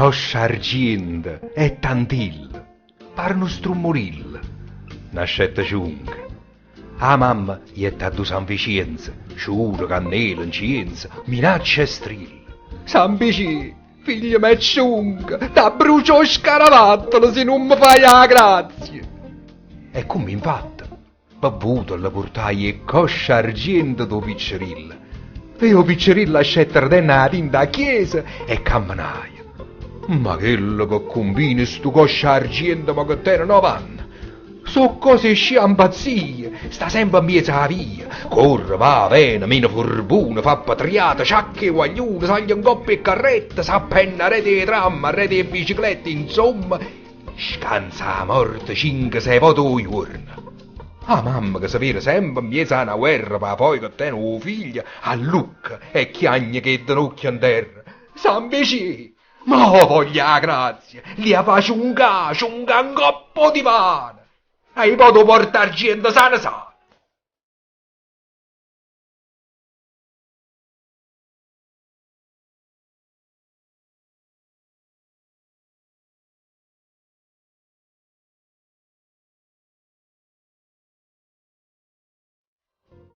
coscia argento e tantil, pare uno strummoril, nascetta ciunca. A mamma gli è dato San Vicenza, ciuro, cannella, incienza, minaccia e strilla. San Vicenza, figlio me ciunca, da brucio scaravattola se non mi fai la grazia. E come infatti, bevuto alla portai e coscia argento do piccerilla. E o piccerilla ascetta nella tinta a chiesa e camminaia. Ma quello che combina sto coscia argento ma che tiene 90. So cose sciambazzie, sta sempre a mezzo alla via. Corre, va, viene, meno furbuna, fa patriata, sciacche e guaglione, saglia in coppia e carretta, s'appenna rete di tram, rete di biciclette, insomma, scansa a morte 5-6 volte al giorno. Ah, mamma che sapere sempre in mezzo a una guerra, ma poi che tiene un figlio, a lucca e chiagne che danocchia in terra. San Vicì, ma voglia la grazia, li faccio un coppo di pane. E poi portare gente sana sana.